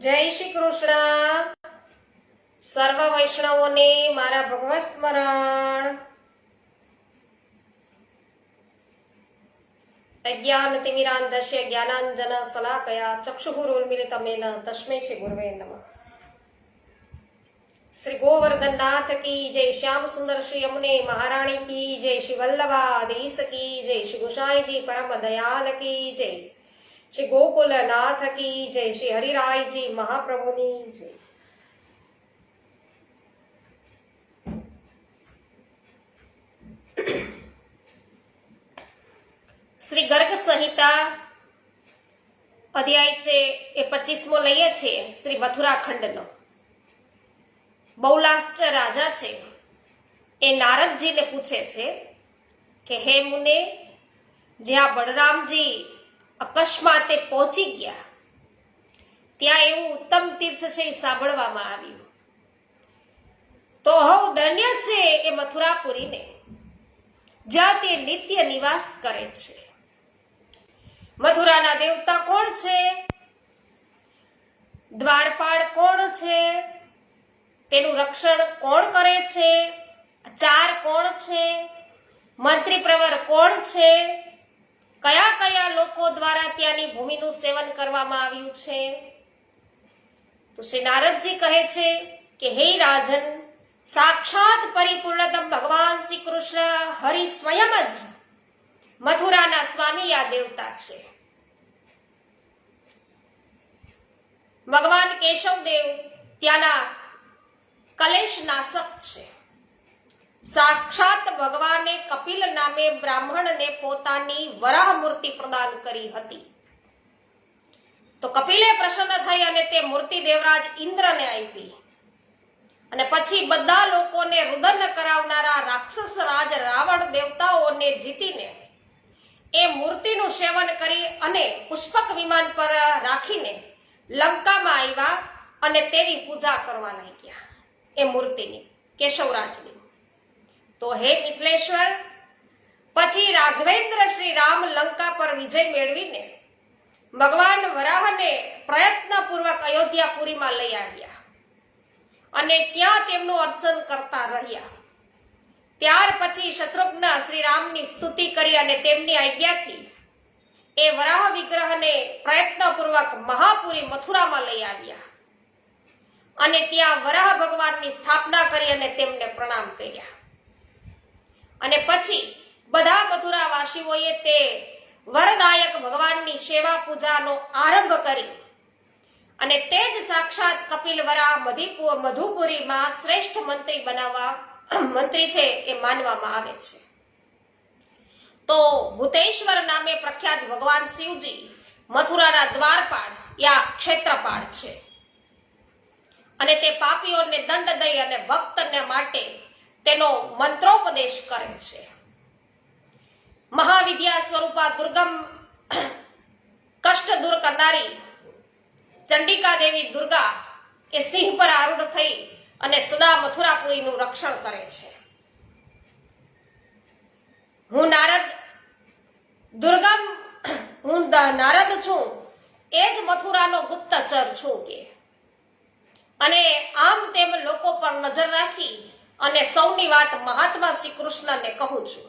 જય શ્રી કૃષ્ણ. સર્વ વૈષ્ણવોને મારા ભગવત સ્મરણ. અજ્ઞાનતિમિરાન્ધસ્ય જ્ઞાનાંજન શલાકયા ચક્ષુરુન્મિલિતમેન તસ્મૈ શ્રી ગુરવે નમઃ. શ્રી ગોવર્ધનનાથ કી જય, શ્યામ સુંદર શ્રી યમુને મહારાણી કી જય, શ્રી વલ્લભાધીશ કી જય, શ્રી ગુસાઈજી પરમ દયાલ કી જય, શ્રી ગોકુલનાથ કી જય, શ્રી હરિરાયજી મહાપ્રભુની જય. શ્રી ગર્ગ સંહિતા અધ્યાય છે એ 25મો લઈએ છીએ શ્રી મથુરા ખંડનો. બહુલાશ્ચ રાજા છે એ નારદજીને પૂછે છે કે હે મુને, જ્યાં બળરામજી અકસ્માતે પહોંચી ગયા ત્યાં એવું ઉત્તમ તીર્થ છે એ સાંભળવામાં આવ્યું. તો હવ ધન્ય છે એ મથુરાપુરીને, જ્યાં તે નિત્ય નિવાસ કરે છે. મથુરાના દેવતા કોણ છે? દ્વારપાળ કોણ છે? તેનું રક્ષણ કોણ કરે છે? ચાર કોણ છે? મંત્રી પ્રવર કોણ છે? કયા કયા લોકો દ્વારા ત્યાંની ભૂમિનું સેવન કરવામાં આવ્યું છે? તો શ્રી નારદજી કહે છે કે હે રાજન, સાક્ષાત પરિપૂર્ણતમ ભગવાન શ્રી કૃષ્ણ હરિ સ્વયં જ મથુરાના સ્વામી આ દેવતા છે. ભગવાન કેશવદેવ ત્યાંના કલેશ નાશક છે. સાક્ષાત ભગવાને કપિલ નામે બ્રાહ્મણને પોતાની વરાહ મૂર્તિ પ્રદાન કરી હતી. તો કપિલે પ્રસન્ન થઈ અને તે મૂર્તિ દેવરાજ ઇન્દ્રને આપી અને પછી બધા લોકોને રુદન કરાવનારા રાક્ષસ રાજ રાવણ દેવતાઓને જીતીને એ મૂર્તિનું સેવન કરી અને પુષ્પક વિમાન પર રાખીને લંકામાં આવ્યા અને તેની પૂજા કરવા લાગ્યા, એ મૂર્તિની, કેશવરાજની. તો હે મિથિલેશ્વર, પછી રાઘવેન્દ્ર શ્રી રામ લંકા પર વિજય મેળવીને ભગવાન વરાહને પ્રયત્નપૂર્વક અયોધ્યાપુરીમાં લઈ આવ્યા અને ત્યાં તેમનું અર્ચન કરતા રહ્યા. ત્યાર પછી શત્રુઘ્ન શ્રી રામની સ્તુતિ કરી અને તેમની આજ્ઞાથી એ વરાહ વિગ્રહને પ્રયત્નપૂર્વક મહાપુરી મથુરામાં લઈ આવ્યા અને ત્યાં વરાહ ભગવાનની સ્થાપના કરી અને તેમને પ્રણામ કર્યા. અને પછી બધા મથુરાવાસીઓએ તે વરદાયક ભગવાનની સેવા પૂજાનો આરંભ કરી અને તે જ સાક્ષાત કપિલ વરાહ મધુપુરીમાં શ્રેષ્ઠ મંત્રી છે એ માનવામાં આવે છે. તો ભૂતેશ્વર નામે પ્રખ્યાત ભગવાન શિવજી મથુરાના દ્વારપાળ યા ક્ષેત્રપાળ છે અને તે પાપીઓને દંડ દઈ અને ભક્તને માટે તેનો મંત્રોપદેશ કરે છે. મહાવિદ્યા સ્વરૂપા દુર્ગમ કષ્ટ દૂર કરનારી ચંડિકા દેવી દુર્ગા એ સિંહ પર આરૂઢ થઈ અને સદા મથુરાપુરીનું રક્ષણ કરે છે. હું નારદ છું, એ જ મથુરાનો ગુપ્તચર છું કે, અને આમ તેમ લોકો પર નજર રાખી અને સૌની વાત મહાત્મા શ્રી કૃષ્ણને કહું છું.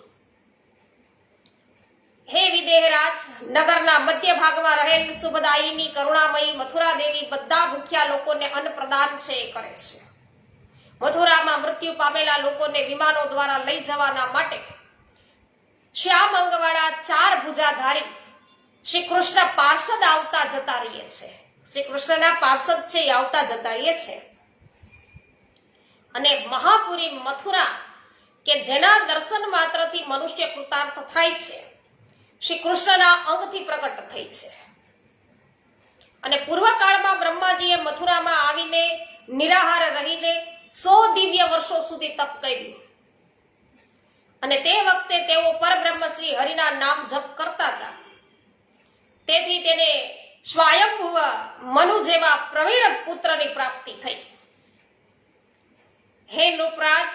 હે વિદેહરાજ, નગરના મધ્ય ભાગમાં રહેલ શુભદાયીની કરુણામયી મથુરા દેવી બધા ભૂખ્યા લોકોને અન્ન પ્રદાન છે એ કરે છે. મથુરામાં મૃત્યુ પામેલા લોકોને વિમાનો દ્વારા લઈ જવાના માટે શ્યામ અંગવાળા ચાર ભુજાધારી શ્રી કૃષ્ણ પાર્ષદ આવતા જતા રહીએ છે. શ્રી કૃષ્ણના પાર્ષદ છે એ આવતા જતા રહીએ છે. અને મહાપુરી મથુરા કે જેના દર્શન માત્રથી મનુષ્ય કૃતાર્થ થાય છે, શ્રી કૃષ્ણના અંગથી પ્રગટ થઈ છે. અને પૂર્વકાળમાં બ્રહ્માજીએ મથુરામાં આવીને નિરાહાર રહીને 100 દિવ્ય વર્ષો સુધી તપ કર્યું અને તે વખતે તેઓ પરબ્રહ્મ શ્રી હરિના નામ જપ કરતા હતા. તેથી તેને સ્વયંભુવ મનુ જેવા પ્રવીણ પુત્રની પ્રાપ્તિ થઈ. હે નૃપરાજ,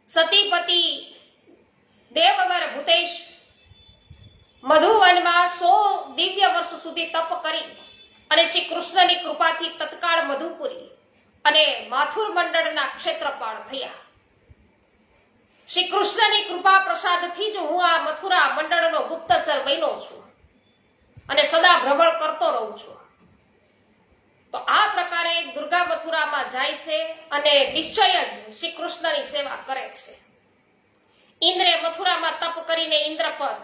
સતીપતિ દેવવર ભૂતેશ મધુવનમાં 100 દિવ્ય વર્ષ સુધી તપ કરી અને શ્રી કૃષ્ણની કૃપાથી તત્કાળ મધુપુરી અને માથુર મંડળના ક્ષેત્રપાળ થયા. શ્રી કૃષ્ણની કૃપા પ્રસાદથી જ હું આ મથુરા મંડળનો ગુપ્તચર બન્યો છું અને સદા ભ્રમણ કરતો રહું છું. તો આ પ્રકારે દુર્ગા મથુરામાં જાય છે અને નિશ્ચય જ શ્રી કૃષ્ણની સેવા કરે છે. ઇન્દ્રે મથુરામાં તપ કરીને ઇન્દ્રપદ,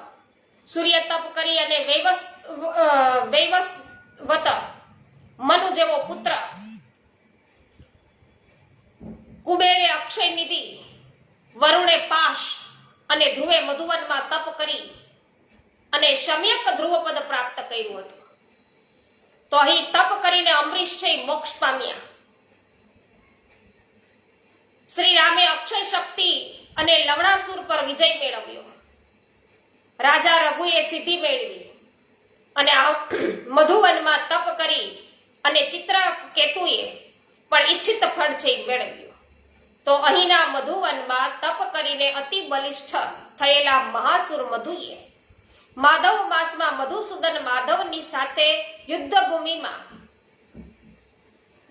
સૂર્ય તપ કરી અને વૈવસ્વત મનુ જેવો પુત્ર, કુબેરે અક્ષય નિધિ, વરુણે પાશ અને ધ્રુવે મધુવનમાં તપ કરી અને સમ્યક ધ્રુવપદ પ્રાપ્ત કર્યું હતું. તો અહીં તપ કરીને અમરીશ છે મોક્ષ પામ્યા. શ્રી રામે અક્ષય શક્તિ અને લવણાસુર પર વિજય મેળવ્યો. રાજા રઘુએ સિદ્ધિ મેળવી અને મધુવનમાં તપ કરી અને ચિત્રકેતુએ પણ ઈચ્છિત ફળ છે મેળવ્યું. તો અહીંના મધુવનમાં તપ કરીને અતિ બલિષ્ઠ થયેલા મહાસુર મધુએ માધવ માસમાં મધુસૂદન માધવની સાથે યુદ્ધ ભૂમિમાં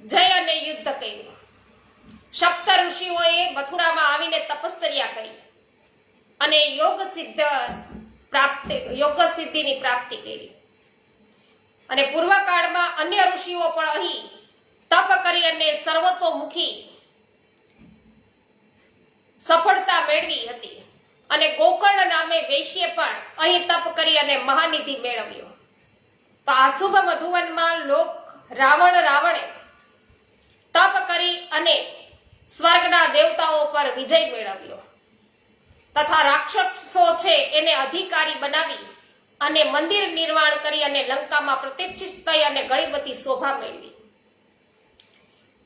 જય અને યુદ્ધ કર્યું. સપ્ત ઋષિઓએ મથુરામાં આવીને તપશ્ચર્યા કરી અને યોગ સિદ્ધિની પ્રાપ્તિ કરી. અને પૂર્વકાળમાં અન્ય ઋષિઓ પણ અહીં તપ કરી અને સર્વતોમુખી સફળતા મેળવી હતી. અને ગોકર્ણ નામે વૈશ્ય પણ અહીં તપ કરી અને મહાનિધિ મેળવ્યો. તો આ શુભ મધુવનમાં રાવણે તપ કરી અને સ્વર્ગના દેવતાઓ પર વિજય મેળવ્યો તથા રાક્ષસો છે એને અધિકારી બનાવી અને મંદિર નિર્માણ કરી અને લંકામાં પ્રતિષ્ઠિત થઈ અને ઘણી બધી શોભા મેળવી.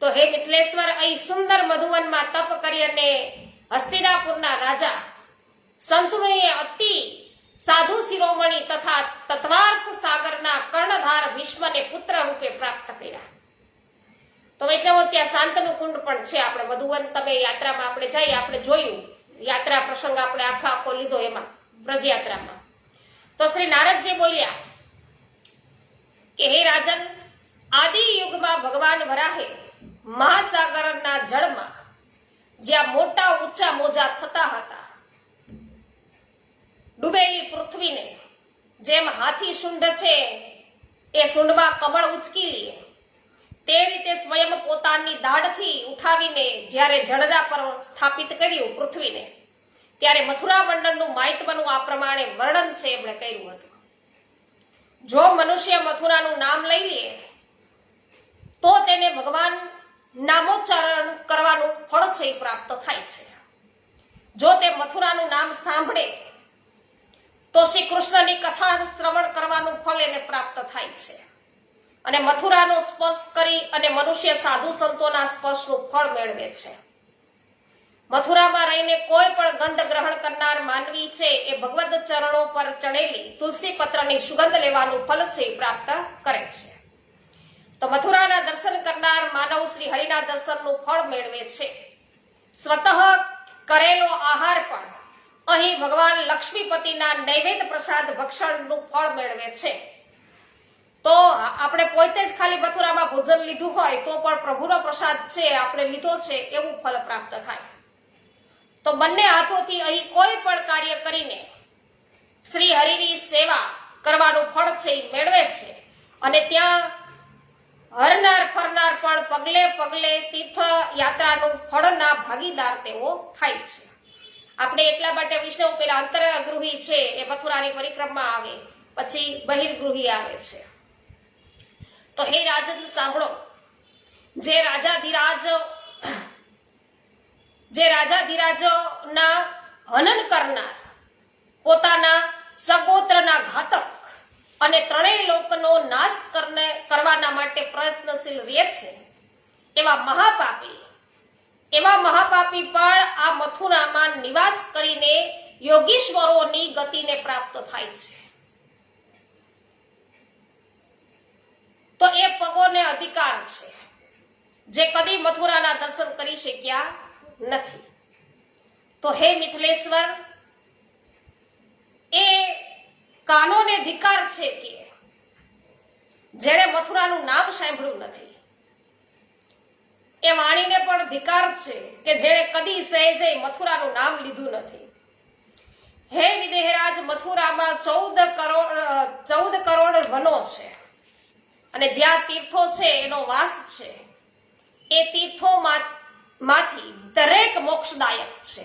તો હે મિથિલેશ્વર, અહીં સુંદર મધુવનમાં તપ કરી અને હસ્તિનાપુરના રાજા સંતનુએ અતિ સાધુ શિરોમણી તથા તત્વાર્થ સાગરના કર્ણધાર ભીષ્મને પુત્ર રૂપે પ્રાપ્ત કર્યા. તો વૈષ્ણવો, ત્યાં શાંતનું કુંડ પણ છે. આપણે મધુવન તમે યાત્રામાં આપણે જઈ આપણે જોયું, યાત્રા પ્રસંગ આપણે આખો લીધો એમાં વ્રજયાત્રામાં. તો શ્રી નારદજી બોલ્યા કે હે રાજન, આદિ યુગમાં ભગવાન વરાહે મહાસાગરના જળમાં જ્યાં મોટા ઊંચા મોજા થતા હતા, ડૂબેલી પૃથ્વીને જેમ હાથી સૂંઢ છે એ સૂંઢમાં કમળ ઉચકી લે તે રીતે સ્વયં પોતાની દાઢથી ઉઠાવીને જ્યારે જળદા પર સ્થાપિત કર્યું પૃથ્વીને, ત્યારે મથુરા મંડળનું માહિતમનું આ પ્રમાણે વર્ણન છે એમણે કર્યું હતું. જો મનુષ્ય મથુરાનું નામ લઈ લે તો તેને ભગવાન નામોચ્ચારણ કરવાનું ફળ છે એ પ્રાપ્ત થાય છે. જો તે મથુરાનું નામ સાંભળે તો શ્રી કૃષ્ણની કથા શ્રવણ કરવાનું ફળ એને પ્રાપ્ત થાય છે. અને મથુરાનો સ્પર્શ કરી અને મનુષ્ય સાધુ સંતોના સ્પર્શનું ફળ મેળવે છે. મથુરામાં રહીને કોઈ પણ ગંધ ગ્રહણ કરનાર માનવી છે એ ભગવદ ચરણો પર ચડેલી તુલસી પત્રની સુગંધ લેવાનું ફળ છે એ પ્રાપ્ત કરે છે. તો મથુરાના દર્શન કરનાર માનવ શ્રી હરિના દર્શનનું ફળ મેળવે છે. સ્વતઃ કરેલો આહાર પણ અહીં ભગવાન લક્ષ્મીપતિના નૈવેદ્ય પ્રસાદ ભક્ષણનું ફળ મેળવે છે. તો આપણે પોતે જ ખાલી મથુરામાં ભોજન લીધું હોય તો પણ પ્રભુનો પ્રસાદ છે આપણે લીધો છે એવું ફળ પ્રાપ્ત થાય. તો બંને હાથોથી અહીં કોઈ પણ કાર્ય કરીને શ્રી હરિની સેવા કરવાનું ફળ છે એ મેળવે છે. અને ત્યાં હરનાર ફરનાર પણ પગલે પગલે તીર્થ યાત્રાનું ફળના ભાગીદાર તેઓ થાય છે. આપણે એટલા માટે વિષ્ણુ પેલા અંતરગૃહી છે એ મથુરાની પરિક્રમા આવે, પછી બહિર્ગૃહી આવે છે. તો હે રાજન સાંભળો, જે રાજાધિરાજોના હનન કરનાર, પોતાના સગોત્રના ઘાતક અને ત્રણેય લોકનો નાશ કરવાના માટે પ્રયત્નશીલ રહે છે એવા મહાપાપી પણ આ મથુરામાં નિવાસ કરીને યોગીશ્વરોની ગતિને પ્રાપ્ત થાય છે. તો એ પગોને અધિકાર છે જે કદી મથુરાના દર્શન કરી શક્યા નથી. તો હે મિથિલેશ્વર, એ કાનોને ધિકાર છે કે જેણે મથુરાનું નામ સાંભળ્યું નથી એ વાણીને પણ ધિકાર છે કે જેણે કદી સહેજે મથુરાનું નામ લીધું નથી. હે વિદેહરાજ, મથુરામાં 14 કરોડ વનો છે અને જ્યાં તીર્થો છે એનો વાસ છે. એ તીર્થોમાંથી દરેક મોક્ષદાયક છે.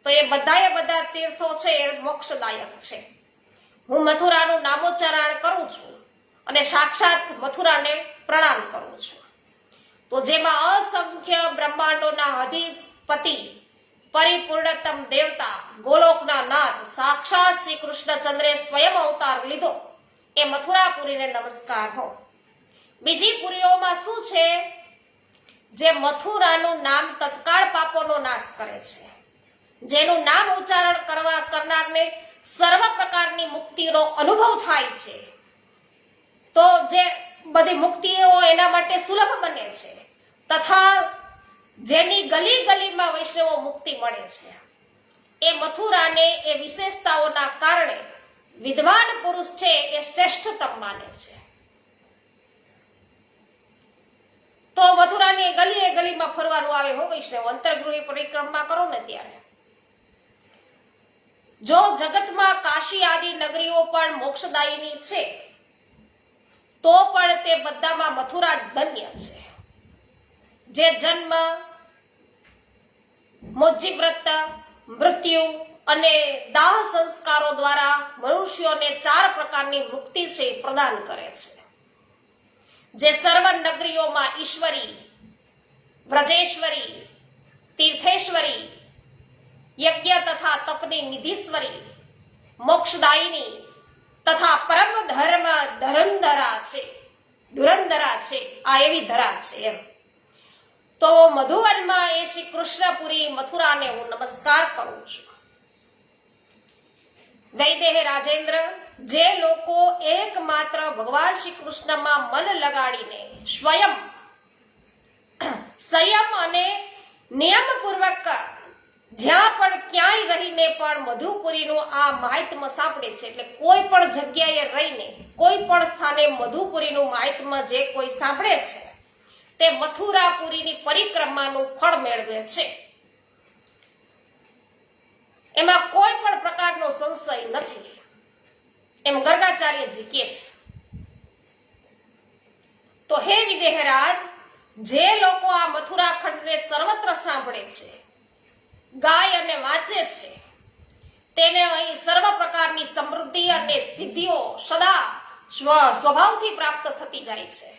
તો એ બધા તીર્થો છે એ મોક્ષદાયક છે. હું મથુરાનું નામોચ્ચારણ કરું છું અને સાક્ષાત મથુરાને પ્રણામ કરું છું. તો જેમાં અસંખ્ય બ્રહ્માંડોના અધિપતિ પરિપૂર્ણતમ દેવતા ગોલોકના નાથ સાક્ષાત શ્રી કૃષ્ણચંદ્રે સ્વયં અવતાર લીધો એ મથુરાપુરીને નમસ્કાર હો. બીજી પુરીઓમાં શું છે? જે મથુરાનું નામ તત્કાળ પાપોનો નાશ કરે છે. જેનું નામ ઉચ્ચારણ કરનારને સર્વ પ્રકારની મુક્તિનો અનુભવ થાય છે. તો જે બધી મુક્તિઓ એના માટે સુલભ બને છે તથા જેની ગલી ગલીમાં વૈષ્ણવો મુક્તિ મળે છે. એ મથુરાને એ વિશેષતાઓના કારણે વિદ્વાન પુરુષ છે એ શ્રેષ્ઠતમ માને છે. તો મથુરાની ગલીમાં ફરવાનું આવે હો વૈષ્ણવ. અંતર્ગૃહી પરિક્રમા કરો ને ત્યારે. જો જગતમાં કાશી આદિ નગરીઓ પણ મોક્ષદાયીની છે તો પણ તે બધામાં મથુરા ધન્ય છે. જે જન્મ, મોજી વ્રત, મૃત્યુ અને દાહ સંસ્કારો દ્વારા મનુષ્યોને 4 પ્રકારની મુક્તિ છે પ્રદાન કરે છે. જે સર્વ નગરીઓમાં ઈશ્વરી, વ્રજેશ્વરી, તીર્થેશ્વરી, યજ્ઞ તથા તપની નિધિશ્વરી, મોક્ષદાયિની તથા પરમ ધર્મ ધુરંધરા છે. આ એવી ધરા છે એમ. તો મધુવનમાં એ શ્રી કૃષ્ણપુરી મથુરાને હું નમસ્કાર કરું છું. વૈદેહ રાજેન્દ્ર, જે લોકો એકમાત્ર ભગવાન શ્રી કૃષ્ણમાં મન લગાડીને સંયમ અને નિયમપૂર્વક જ્યાં પણ ક્યાંય રહીને પણ મધુપુરીનું આ મહાત્મ્ય સાંભળે છે, એટલે કોઈ પણ જગ્યાએ રહીને કોઈ પણ સ્થાને મધુપુરીનું મહાત્મ્ય જે કોઈ સાંભળે છે તે મથુરાપુરીની પરિક્રમાનું ફળ મેળવે છે. એમાં કોઈ પણ પ્રકારનો સંશય નથી એમ ગર્ગાચાર્યજી કહે છે. તો હે વિદેહરાજ, જે લોકો આ મથુરા ખંડને સર્વત્ર સાંભળે છે, ગાય અને વાંચે છે, તેને અહીં સર્વ પ્રકારની સમૃદ્ધિ અને સિદ્ધિઓ સદા સ્વભાવથી પ્રાપ્ત થતી જાય છે.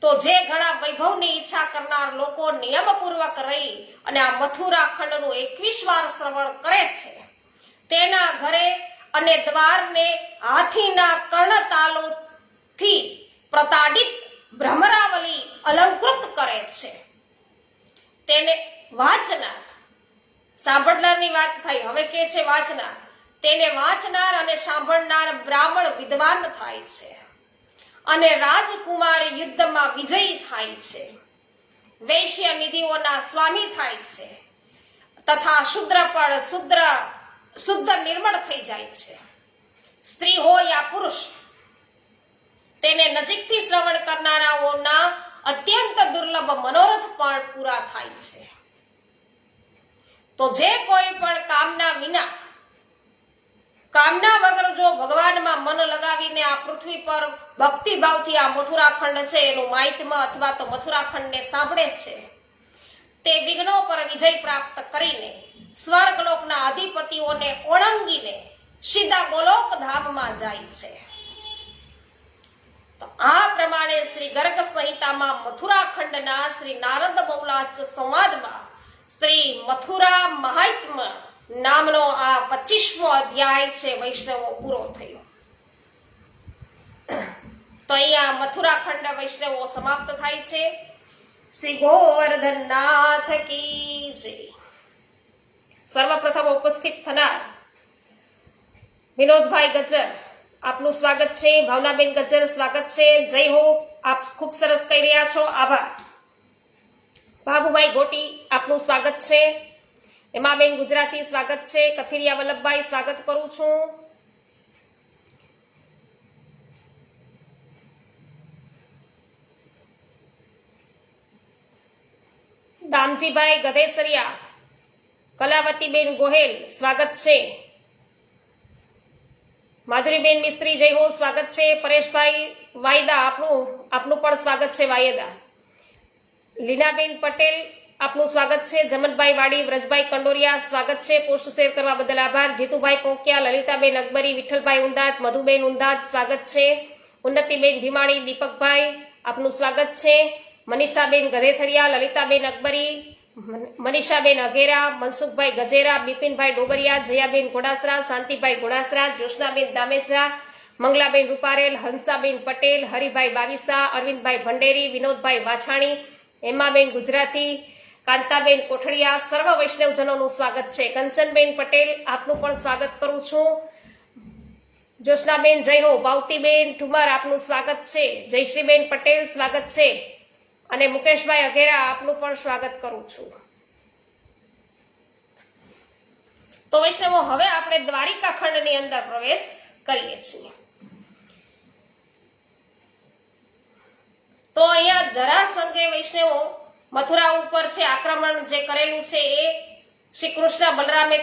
તો જે ઘણા વૈભવની ઈચ્છા કરનાર લોકો નિયમપૂર્વક રહી અને આ મથુરા ખંડનું 21 વાર શ્રવણ કરે છે, તેના ઘરે અને દ્વારને હાથીના કર્ણતાલોથી પ્રતાડિત ભ્રમરાવલી અલંકૃત કરે છે. તેને વાંચનાર, સાંભળનારની વાત થઈ, હવે કે છે વાંચનાર. તેને વાંચનાર અને સાંભળનાર બ્રાહ્મણ વિદ્વાન થાય છે અને રાજકુમાર યુદ્ધમાં વિજયી થાય છે. વૈશ્ય નિધિઓના સ્વામી થાય છે તથા શુદ્ર પણ શુદ્ધ નિર્મળ થઈ જાય છે. સ્ત્રી હોય યા પુરુષ, તેને નજીકથી શ્રવણ કરનારાઓના અત્યંત દુર્લભ મનોરથ પણ પૂરા થાય છે. તો જે કોઈ પણ કામના વગર જો ભગવાનમાં મન લગાવીને આ પૃથ્વી પર ભક્તિભાવથી આ મથુરાખંડ છે એનું મહાત્મ્ય અથવા તો મથુરાખંડને સાંભળે છે, તે વિઘ્નો પર વિજય પ્રાપ્ત કરીને સ્વર્ગલોકના અધિપતિઓને ઓળંગીને સીધા ગોલોક ધામમાં જાય છે. તો આ પ્રમાણે શ્રી ગર્ગ સંહિતામાં મથુરાખંડના શ્રી નારદ બહુલાચ સંવાદમાં શ્રી મથુરા મહાત્મ્ય નામનો આ 25મો અધ્યાય છે વૈષ્ણવો પૂરો થયો. તો અહીંયા મથુરાખંડ વૈષ્ણવો સમાપ્ત થાય છે. શ્રી ગોવર્ધનનાથ કી જય. સર્વપ્રથમ ઉપસ્થિત થનાર વિનોદભાઈ ગજ્જર, આપનું સ્વાગત છે. ભાવનાબેન ગજ્જર, સ્વાગત છે. જય હો, આપ ખૂબ સરસ કહી રહ્યા છો, આભાર. બાબુભાઈ ગોટી, આપનું સ્વાગત છે. હેમાબેન ગુજરાતી, સ્વાગત છે. કથિરિયા વલ્લભભાઈ, સ્વાગત કરું છું. રામજીભાઈ ગધેસરિયા, કલાવતીબેન ગોહેલ સ્વાગત છે, માધુરીબેન મિસ્ત્રી જય હો સ્વાગત છે, પરેશભાઈ વાયદા આપનું પણ સ્વાગત છે વાયદા, લીનાબેન પટેલ આપનું સ્વાગત છે, જમનભાઈ વાડી, વ્રજભાઈ કંડોરિયા સ્વાગત છે, પોસ્ટ શેર કરવા બદલ આભાર, જીતુભાઈ પોકિયા, લલિતાબેન અકબરી, વિઠ્ઠલભાઈ ઉંદાજ, મધુબેન ઉંદાજ સ્વાગત છે, ઉન્નતિબેન ભીમાણી, દીપકભાઈ આપનું સ્વાગત છે, મનીષાબેન ગધેથરિયા, લલિતાબેન અકબરી, મનીષાબેન અઘેરા, મનસુખભાઈ ગજેરા, બિપિનભાઈ ડોબરિયા, જયાબેન ઘોડાસરા, શાંતિભાઈ ઘોડાસરા, જ્યોત્સનાબેન દામેજા, મંગલાબેન રૂપારેલ, હંસાબેન પટેલ, હરિભાઈ બાવીસા, અરવિંદભાઈ ભંડેરી, વિનોદભાઈ વાછાણી, હેમાબેન ગુજરાતી, કાંતાબેન કોઠડિયા, સર્વ વૈષ્ણવજનોનું સ્વાગત છે, કંચનબેન પટેલ આપનું પણ સ્વાગત કરું છું, જ્યોત્સનાબેન જય હો, ભાવતીબેન ઠુમર આપનું સ્વાગત છે, જયશ્રીબેન પટેલ સ્વાગત છે, અને મુકેશભાઈ અઘેરા આપનું પણ સ્વાગત કરું છું. તો વૈષ્ણવો, હવે આપણે દ્વારિકા ખંડની અંદર પ્રવેશ કરીએ છીએ. તો અહીંયા જરાસંઘે વૈષ્ણવો મથુરા ઉપર છે આક્રમણ જે કરેલું છે એ શ્રી કૃષ્ણ બલરામે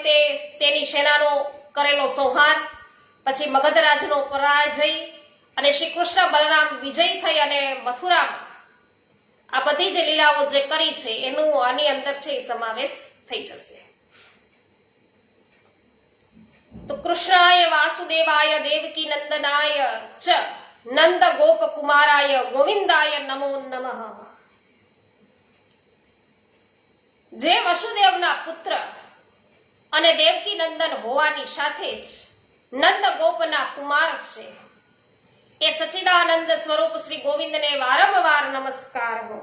તેની સેનાનો કરેલો સંહાર, પછી મગધરાજનો પરાજય અને શ્રી કૃષ્ણ બલરામ વિજય થઈ અને મથુરામાં આ બધી જે લીલાઓ જે કરી છે એનું આની અંદર છે સમાવેશ થઈ જશે. તો કૃષ્ણાય વાસુદેવાય દેવકી નંદનાય ચ નંદ ગોપ કુમારાય ગોવિંદાય નમો નમઃ. જે વસુદેવના પુત્ર અને દેવકી નંદન હોવાની સાથે જ નંદ ગોપના કુમાર છે એ સચ્ચિદાનંદ સ્વરૂપ શ્રી ગોવિંદને વારંવાર નમસ્કાર હો.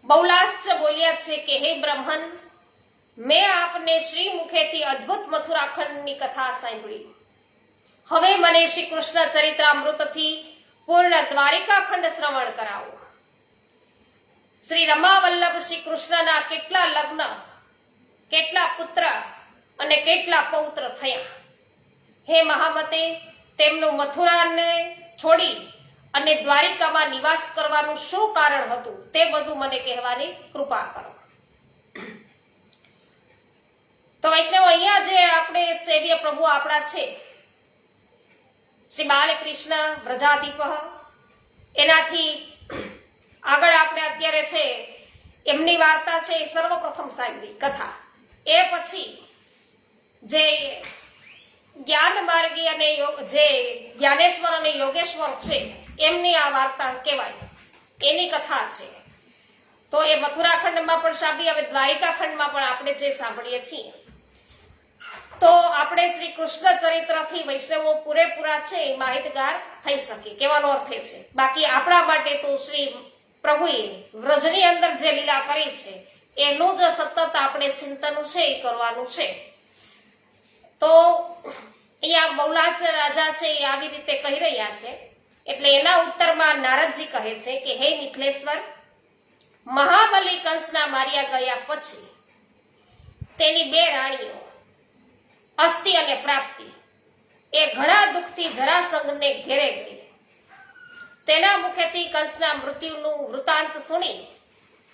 બહુલાશ્ચ બોલ્યા છે કે હે બ્રહ્મન, મેં આપને શ્રી મુખેથી અદ્ભુત મથુરાખંડની કથા સાંભળી. હવે મને શ્રી કૃષ્ણ ચરિત્રામૃતથી પૂર્ણ દ્વારિકા ખંડ શ્રવણ કરાવો. શ્રી રમાવલ્લભ શ્રી કૃષ્ણના કેટલા લગ્ન, કેટલા પુત્ર અને કેટલા પૌત્ર થયા. હે મહામતે, તેમનું મથુરાને છોડી અને દ્વારિકામાં નિવાસ કરવાનું શું કારણ હતું તે બધું મને કહેવાની કૃપા કરો. તો વૈષ્ણવ, અહીંયા જે આપણે સેવ્ય પ્રભુ આપણા છે શ્રી બાલકૃષ્ણ વ્રજાધિપ, એનાથી આગળ આપણે અત્યારે છે એમની વાર્તા છે એ સર્વપ્રથમ સાંભળી કથા. એ પછી જે જ્ઞાન માર્ગી અને જે જ્ઞાનેશ્વર અને યોગેશ્વર છે એમની આ વાર્તા કહેવાય, એની કથા છે. તો એ મથુરા ખંડમાં પણ સાંભળી, હવે દ્વારિકા ખંડમાં પણ આપણે જે સાંભળીએ છીએ. તો આપણે શ્રી કૃષ્ણ ચરિત્રથી વૈષ્ણવો પૂરેપૂરા છે એ માહિતગાર થઈ શકે, કહેવાનો અર્થ એ છે. બાકી આપણા માટે તો શ્રી પ્રભુએ વ્રજની અંદર જે લીલા કરી છે એનું જ સતત આપણે ચિંતન છે એ કરવાનું છે. તો અહીંયા બહુલાચ રાજા છે એ આવી રીતે કહી રહ્યા છે, એટલે એના ઉત્તરમાં નારદજી કહે છે કે હે નિખલેશ્વર, મહાબલી કંસના માર્યા ગયા પછી તેની બે રાણીઓ અસ્થિ અને પ્રાપ્તિ એ ઘણા દુઃખથી જરાસંઘને ઘેરે ગઈ. તેના મુખેથી કંસના મૃત્યુનું વૃતાંત સુણી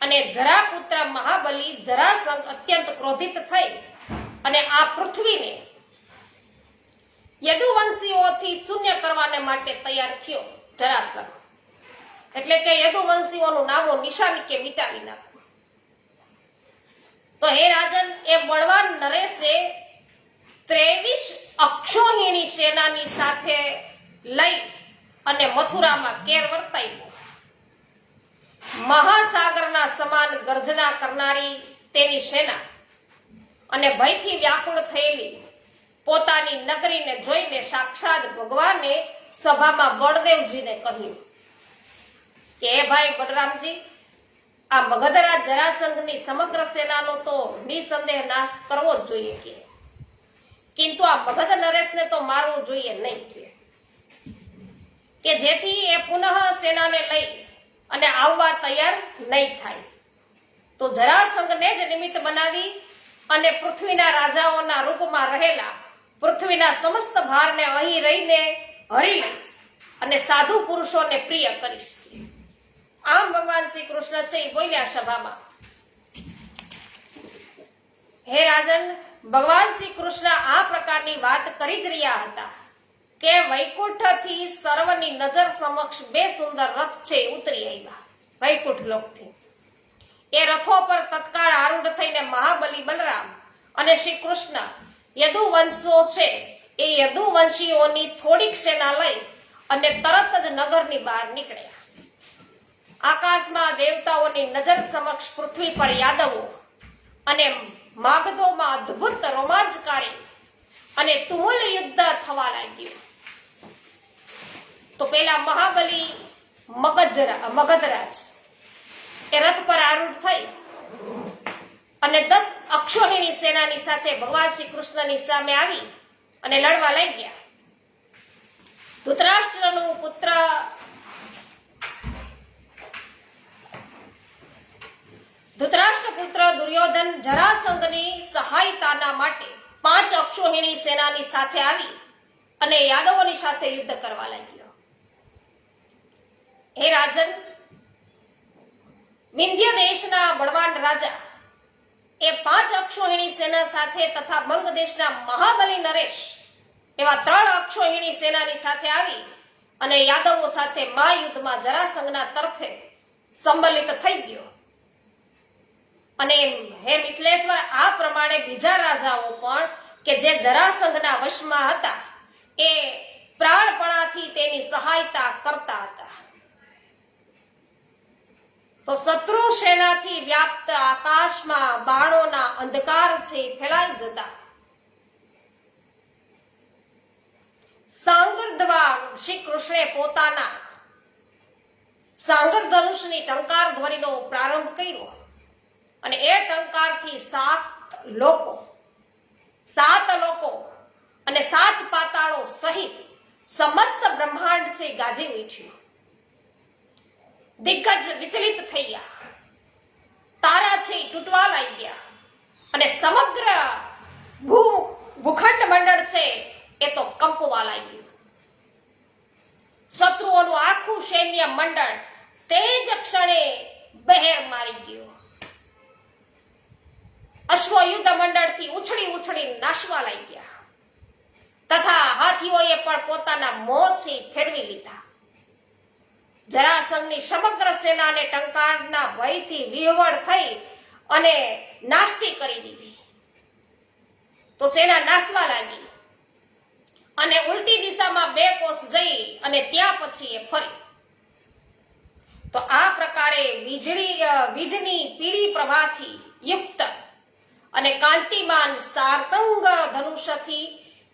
અને જરાપુત્ર મહાબલી જરાસંઘ અત્યંત ક્રોધિત થઈ અને આ પૃથ્વીને યદુવંશીઓથી શૂન્ય કરવાને માટે તૈયાર થયો જરાસંઘ. એટલે કે યદુવંશીઓનું નામો નિશાની કે મિટાવી નાખવું. તો હે રાજન, એ બળવાન નરેશે 23 અક્ષોહિણી સેનાની સાથે લઈ અને મથુરામાં કેર વર્તાવ્યો. મહાસાગરના સમાન ગર્જના કરનારી તેની સેના અને ભયથી વ્યાકુળ થયેલી પોતાની નગરીને જોઈને સાક્ષાત ભગવાને સભામાં બળદેવજીને કહ્યું કે હે ભાઈ બલરામજી, આ મગધરાજ જરાસંઘની સમગ્ર સેનાનો તો નિસંદેહ નાશ કરવો જ જોઈએ, કિંતુ આ મગધ નરેશને તો મારવો જોઈએ નહીં, કે જેથી એ પુનઃ સેનાને લઈ અને આવવા તૈયાર નહીં થાય. તો જરાસંઘને જ નિમિત્ત બનાવી અને પૃથ્વીના રાજાઓના રૂપમાં રહેલા પૃથ્વીના સમસ્ત ભારને અહીં રહીને હરી લઈશ અને સાધુ પુરુષોને પ્રિય કરીશ. આમ ભગવાન શ્રી કૃષ્ણ છે એ બોલ્યા સભામાં હે રાજન, ભગવાન શ્રી કૃષ્ણ આ પ્રકારની વાત કરી જ રહ્યા હતા કે વૈકુંઠથી સર્વની નજર સમક્ષ બે સુંદર રથ છે ઉતરી આવ્યા વૈકુંઠ લોકથી. એ રથો પર તત્કાળ આરૂઢ થઈને મહાબલી બલરામ અને શ્રી કૃષ્ણ યદુવંશો છે એ યદુવંશીઓની થોડીક સેના લઈ અને તરત જ નગરની બહાર નીકળ્યા. આકાશમાં દેવતાઓની નજર સમક્ષ પૃથ્વી પર યાદવો અને માગધોમાં અદ્ભુત રોમાંચકારી અને તુમુલ યુદ્ધ થવા લાગ્યું. તો પેલા મહાબલી મગધરાજ એ રથ પર આરૂઢ થઈ અને 10 અક્ષોહિણી સેનાની સાથે ભગવાન શ્રી કૃષ્ણની સામે આવી અને લડવા લાગ્યા. ધૃતરાષ્ટ્રનું પુત્ર દુર્યોધન જરાસંઘની સહાયતાના માટે 5 અક્ષોહિણી સેનાની સાથે આવી અને યાદવોની સાથે યુદ્ધ કરવા લાગ્યો. હે રાજન, વિંધ્ય દેશના બળવાન રાજા એ 5 અક્ષોહિણી સેના સાથે તથા બંગ દેશના મહાબલી નરેશ એવા 3 અક્ષોહિણી સેનાની સાથે આવી અને યાદવો સાથે મહાયુદ્ધમાં જરાસંઘના તરફે સંબલિત થઈ ગયો. અને હે મિથિલેશ્વર, આ પ્રમાણે બીજા રાજાઓ પણ કે જે જરાસંઘના વશમાં હતા એ પ્રાણપણાથી તેની સહાયતા કરતા હતા. તો શત્રુ સેનાથી વ્યાપ્ત આકાશમાં બાણોના અંધકાર છે ફેલાઈ જતા સાંગર્ધવા શ્રી કૃષ્ણે પોતાના સાંગર ધનુષની ટંકાર ધ્વનિનો પ્રારંભ કર્યો અને એ ટંકારથી 7 લોકો અને 7 પાતાળો સહિત સમસ્ત બ્રહ્માંડ છે ગાજી ઉઠ્યું. દિગ્ગજ વિચલિત થઈ ગયા, તારા છે તૂટવા લાગ્યા અને સમગ્ર ભૂખંડ મંડળ છે એ તો કંપવા લાગ્યું. શત્રુઓનું આખું સૈન્ય મંડળ તે જ ક્ષણે બહેર મારી ગયું. અશ્વો યુદ્ધ મંડળથી ઉછળી નાશવા લાગ્યા તથા હાથીઓએ પણ પોતાના મોંથી ફેરવી લીધા. જરાસંઘની સમગ્ર સેનાને ટંકારના ભયથી વિહવળ થઈ અને નાસ્તી કરી દીધી. તો સેના નાસવા લાગી અને ઉલટી દિશામાં 2 કોસ જઈ અને ત્યાં પછી એ ફરી. તો આ પ્રકારે વીજની પીળી પ્રભાથી યુક્ત અને કાંતિમાન સાર્તંગ ધનુષથી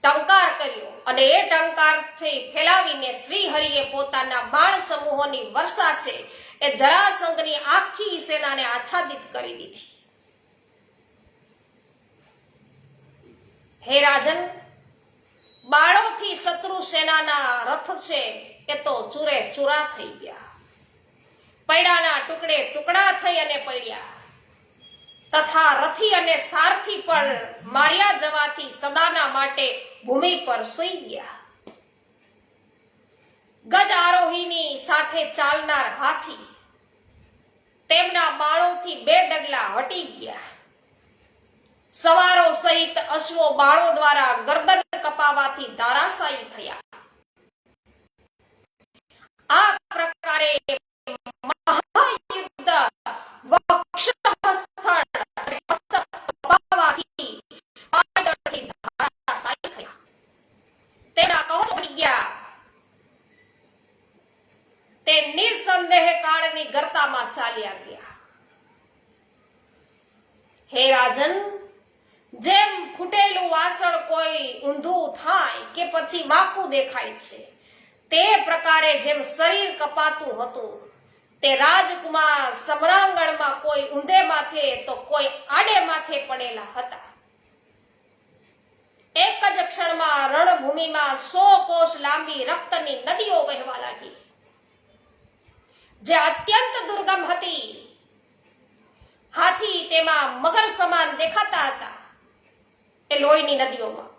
ટંકાર કર્યો અને એ ટંકારથી ફેલાવીને શ્રી હરિએ પોતાના બાણ સમૂહોની વર્ષા છે એ જરાસંઘની આખી સેનાને આચ્છાદિત કરી દીધી. હે રાજન, બાણોથી શત્રુ સેનાના રથ છે એ તો ચૂરે ચૂરા થઈ ગયા, પૈડાના ટુકડે ટુકડા થઈ અને પડ્યા તથા રથી અને સારથી પણ માર્યા જવાથી સદાના માટે ભૂમિ પર સૂઈ ગયા. ગજ આરોહીની સાથે ચાલનાર હાથી તેમના બાણોથી 2 ડગલા હટી ગયા. સવારો સહિત અશ્વો બાણો દ્વારા ગરદન કપાવાથી ધરાશાયી થયા. આ પ્રકારે મહાયુદ્ધ વક્ષસ્થળ કપાવાથી પાયદળથી ધરાશાયી થયા. તેના કવચ પડી ગયા. તે નિર્સંદેહ કાળની ગર્તામાં ચાલ્યા ગયા. હે રાજન, જેમ ફૂટેલું વાસણ કોઈ ઊંધું થાય કે પછી વાંકું દેખાય છે તે પ્રકારે જેમ શરીર કપાતું હતું તે રાજકુમાર સમરાંગણમાં કોઈ ઊંધે માથે તો કોઈ આડે માથે પડેલા હતા. એક જ ક્ષણમાં રણભૂમિમાં 100 કોશ લાંબી રક્તની નદીઓ વહેવા લાગી, જે અત્યંત દુર્ગમ હતી. હાથી તેમાં મગર સમાન દેખાતા હતા એ લોહીની નદીઓમાં.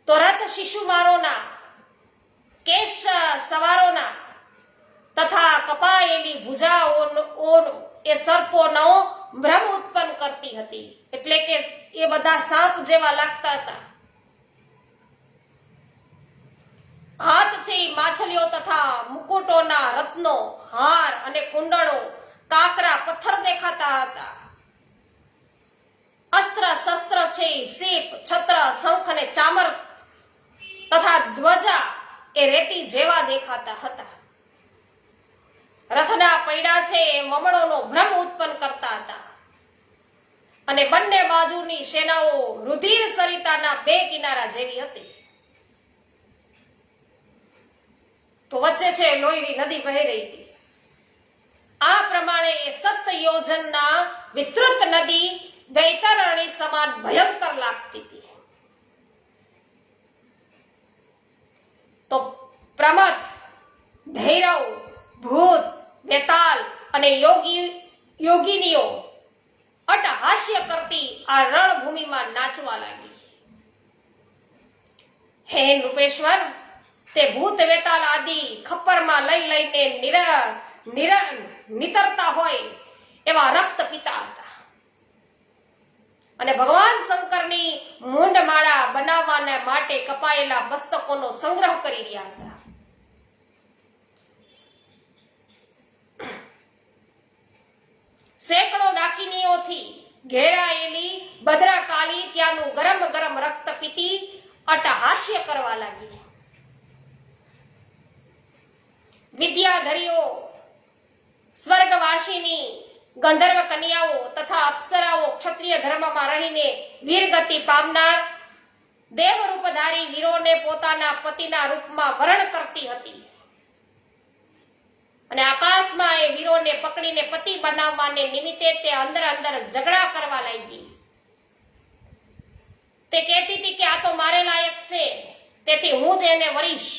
તો રથ શિશુમારોના, કેશ સવારોના તથા કપાયેલી ભુજાઓનો એ સર્પોનો ભ્રમ ઉત્પન્ન કરતી હતી, એટલે કે એ બધા સાપ જેવા લાગતા હતા. હાથ છે એ માછલીઓ તથા મુકુટોના રત્નો, હાર અને કુંડળો, કાકરા, પથ્થર દેખાતા હતા. અસ્ત્ર શસ્ત્ર છે સીપ, છત્ર, શંખ અને ચામર તથા ધ્વજા એ રેતી જેવા દેખાતા હતા. રથના પૈડા છે એ મમડોનો ભ્રમ ઉત્પન્ન કરતા હતા અને બંને બાજુની સેનાઓ રુધિર સરિતાના બે કિનારા જેવી હતી. તો વચ્ચે છે લોહીની નદી વહી રહી હતી. આ પ્રમાણે એ 7 યોજનના વિસ્તૃત નદી વૈતરણી સમાન ભયંકર લાગતી હતી. તો પ્રમથ, ભૈરવ, ભૂત, બેતાલ અને યોગીનીઓ અટહાસ્ય કરતી આ રણભૂમિમાં નાચવા લાગી. હે નૃપેશ્વર, તે ભૂત વેતાલ આદિ ખપ્પરમાં લઈને નિતરતા હોય એવા રક્ત પીતા હતા અને ભગવાન શંકરની મૂંઢમાળા બનાવવાના માટે કપાયેલા મસ્તકોનો સંગ્રહ કરી રહ્યા હતા. સેંકડો ડાકીનીઓથી ઘેરાયેલી ભદ્રકાલી ત્યાંનું ગરમ ગરમ રક્ત પીતી અટહાસ્ય કરવા લાગી. વિદ્યાધરીઓ, સ્વર્ગવાસીની ગંધર્વ કન્યાઓ તથા અપ્સરાઓ ક્ષત્રિય ધર્મમાં રહીને વીરગતિ પામનાર દેવરૂપધારી વીરોને પોતાના પતિના રૂપમાં વરણ કરતી હતી અને આકાશમાં એ વીરોને પકડીને પતિ બનાવવાને નિમિત્તે તે અંદર અંદર ઝઘડા કરવા લાગી. તે કહેતી હતી કે આ તો મારે લાયક છે, તેથી હું જ એને વરીશ.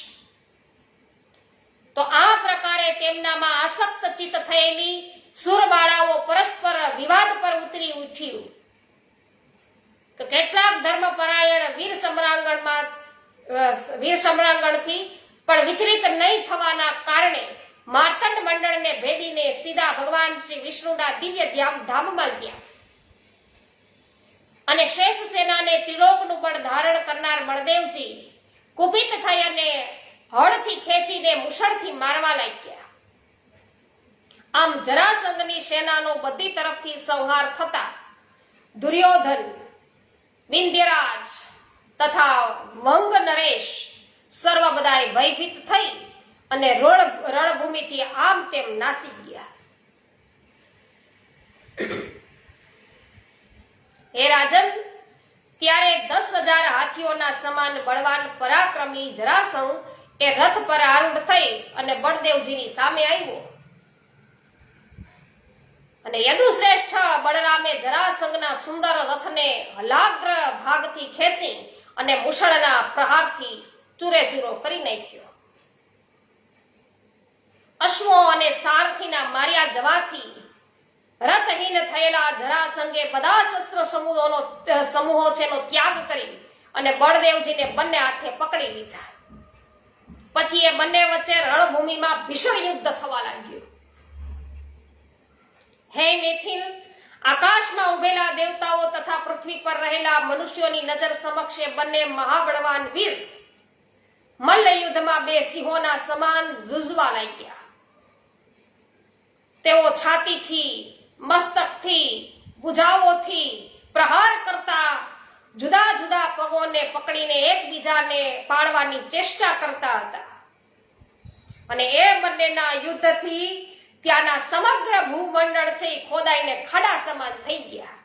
તો આ પ્રકારે તેમનામાં આસક્ત ચિત્ત થયેલી સુરબાળાઓ પરસ્પર વિવાદ પર ઉતરી ઉઠ્યું. તો કેટલાક ધર્મપરાયણ વીર સમ્રાંગણથી પણ વિચલિત નહીં થવાના કારણે માર્તંડ મંડળને ભેદીને સીધા ભગવાન શ્રી વિષ્ણુના દિવ્ય ધામમાં ગયા અને શેષ સેનાને ત્રિલોકનું બળ ધારણ કરનાર બળદેવજી કુપિત થઈ અને હળથી ખેંચીને મુશળથી મારવા લાગ્યા. આમ જરાસંઘની સેનાનો બધી તરફથી સંહાર થતા દુર્યોધન, વિંધ્યરાજ તથા વંગ નરેશ સર્વ બધાએ ભયભીત થઈ અને રણભૂમિથી આમ તેમ નાસી ગયા. હે રાજન, ત્યારે 10,000 હાથીઓના સમાન બળવાન પરાક્રમી જરાસંઘ એ રથ પર આરૂઢ થઈ અને બળદેવજીની સામે આવ્યો અને યદુશ્રેષ્ઠ બળરામે જરાસંઘના સુંદર રથને હલાગ્ર ભાગથી ખેંચી અને મુશળના પ્રહારથી ચૂરેચૂરો કરી નાખ્યો. અશ્વો અને સારથીના માર્યા જવાથી રથહીન થયેલા જરાસંઘે બધા શસ્ત્ર સમૂહો છેનો ત્યાગ કરી અને બળદેવજીને બંને હાથે પકડી લીધા. પછી એ બંને વચ્ચે રણભૂમિમાં ભીષણ યુદ્ધ થવા લાગ્યું. હે મેથિલ, આકાશમાં ઉભેલા દેવતાઓ તથા પૃથ્વી પર રહેલા મનુષ્યોની નજર સમક્ષ એ બંને મહાબળવાન વીર મલ્લ યુદ્ધમાં બે સિંહોના સમાન ઝૂઝવા લાગ્યા. તેઓ છાતીથી, મસ્તકથી, ભુજાઓથી પ્રહાર કરતા જુદા જુદા પગોને પકડીને એકબીજાને પાડવાની ચેષ્ટા કરતા હતા અને એ બંનેના યુદ્ધથી ત્યાંના સમગ્ર ભૂમંડળ છે એ ખોદાઈને ખાડા સમાન થઈ ગયા.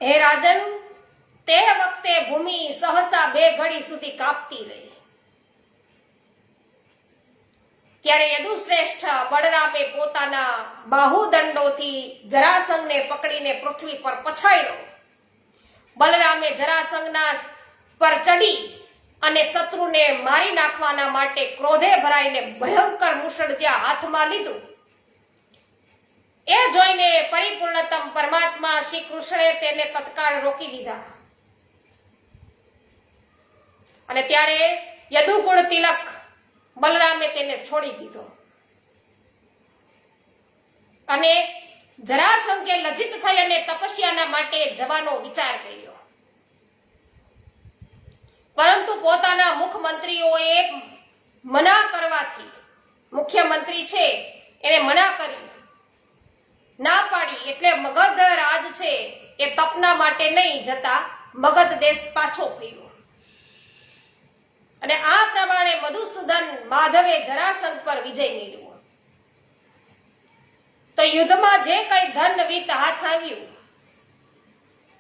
હે રાજન, તે વખતે ભૂમિ સહસા 2 ઘડી સુધી કાપતી રહી. ત્યારે યદુશ્રેષ્ઠ બળરામે પોતાના બાહુદંડોથી જરાસંઘને પકડીને પૃથ્વી પર પછાડ્યો. બલરામે જરાસંઘના પર ચડી અને શત્રુને મારી નાખવાના માટે ક્રોધે ભરાઈને ભયંકર મુશળ જ્યાં હાથમાં લીધું એ જોઈને પરિપૂર્ણતમ પરમાત્મા શ્રી કૃષ્ણે તેને તત્કાળ રોકી દીધા અને ત્યારે યદુકુળ તિલક બલરામે તેને છોડી દીધો. અને જરાસંઘે લજ્જિત થઈ અને તપસ્યાના માટે જવાનો વિચાર કર્યો, પરંતુ પોતાના મુખ્યમંત્રીઓએ મના કરવાથી, મુખ્યમંત્રી છે એને મના કરી, ના પાડી, એટલે મગધ રાજ છે એ તપના માટે નહીં જતા મગધ દેશ પાછો ફર્યો. અને આ પ્રમાણે મધુસૂદન માધવે જરાસંઘ પર વિજય મેળવ્યો. તો યુદ્ધમાં જે કઈ ધન વિત્ત હાથ આવ્યું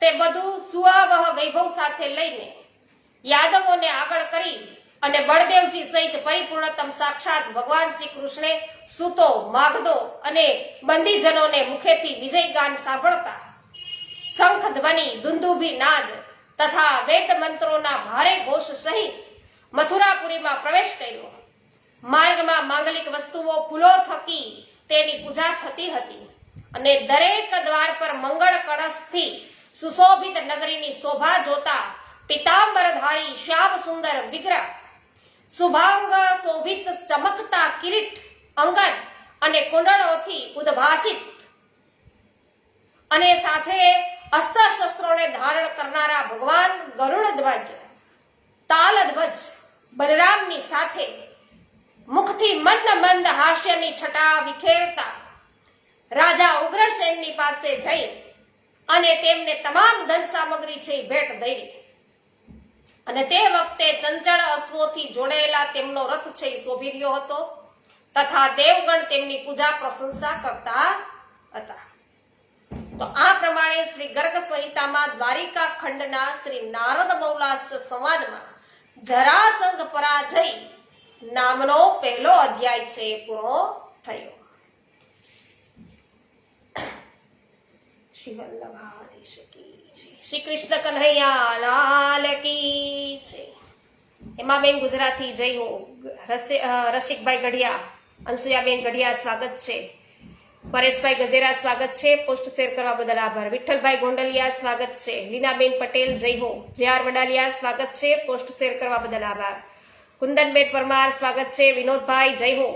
તે બધું સુઆવહ વૈભવ સાથે લઈને યાદવોને આગળ કરી અને બળદેવજી સહિત પરિપૂર્ણતમ સાક્ષાત ભગવાન શ્રી કૃષ્ણે સૂતો, માગધો અને બંદીજનોને મુખેથી વિજય ગાન સાંભળતા શંખ ધ્વનિ, દુંદુભી નાદ તથા વેદ મંત્રોના ભારે ઘોષ સહિત મથુરાપુરીમાં પ્રવેશ કર્યો. માર્ગમાં માંગલિક વસ્તુઓ, ફૂલો થકી તેની પૂજા થતી હતી અને દરેક દ્વાર પર મંગળ કળશથી સુશોભિત નગરીની શોભા જોતા પિતાંબરધારી શ્યામ સુંદર વિગ્રહ, શુભાંગ શોભિત ચમકતા કિરીટ, અંગન અને કુંડળોથી ઉદ્ભાસિત અને સાથે અસ્ત્ર શસ્ત્રોને ધારણ કરનારા ભગવાન ગરુડ ધ્વજ, તાલ ધ્વજ બલરામની સાથે મુખથી મંદ મંદ હાસ્યની છટા વિખેરતા રાજા ઉગ્રસેનની પાસે જઈ અને તેમને તમામ ધન સામગ્રી છે ભેટ ધરી. અને તે વખતે ચંચળ અશ્વોથી જોડાયેલા તેમનો રથ છે શોભી રહ્યો હતો તથા દેવગણ તેમની પૂજા પ્રશંસા કરતા હતા. તો આ પ્રમાણે શ્રી ગર્ગ સંહિતામાં દ્વારિકા ખંડના શ્રી નારદ બહુલાચ સંવાદમાં જરાસંઘ પરાજય નામનો પહેલો અધ્યાય છે પૂરો થયો. શ્રી વલ્લભાધીશ કી જય. શ્રી કૃષ્ણ કન્હૈયા લાલ કી જય. હેમાબેન ગુજરાતી જય હો. રસિકભાઈ ગઢિયા, અંશુયાબેન ગઢિયા સ્વાગત છે. પરેશભાઈ ગજેરા સ્વાગત છે, પોસ્ટ શેર કરવા બદલ આભાર. વિઠ્ઠલભાઈ ગોંડલિયા સ્વાગત છે. લીનાબેન પટેલ જય હો. જે.આર. વડાલિયા સ્વાગત છે, પોસ્ટ શેર કરવા બદલ આભાર. કુંદનબેન પરમાર સ્વાગત છે. વિનોદભાઈ જય હો.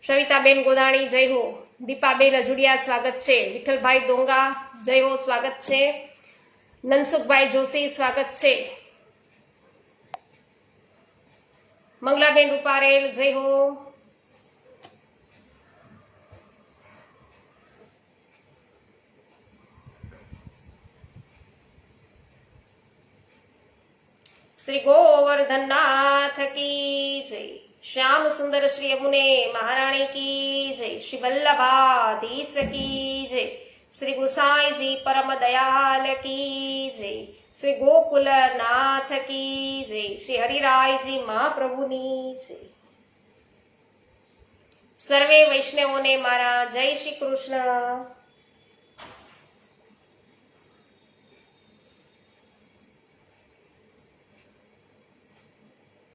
સવિતાબેન ગોદાણી જય હો. દીપાબેન અજુડિયા સ્વાગત છે. વિઠ્ઠલભાઈ ડોંગા જય હો સ્વાગત છે. નનસુખભાઈ જોશી સ્વાગત છે. મંગલાબેન રૂપારેલ જય હો. શ્રી ગોવર્ધનનાથ કી જય. શ્યામ સુંદર શ્રી યમુને મહારાણી કી જય. શ્રી વલ્લભાધીશ કી જય. શ્રી ગુસાઈજી પરમ દયાલ કી જય. શ્રી ગોકુલનાથ કી જય. શ્રી હરિરાયજી મહાપ્રભુની જય. સર્વે વૈષ્ણવોને મારા જય શ્રી કૃષ્ણ.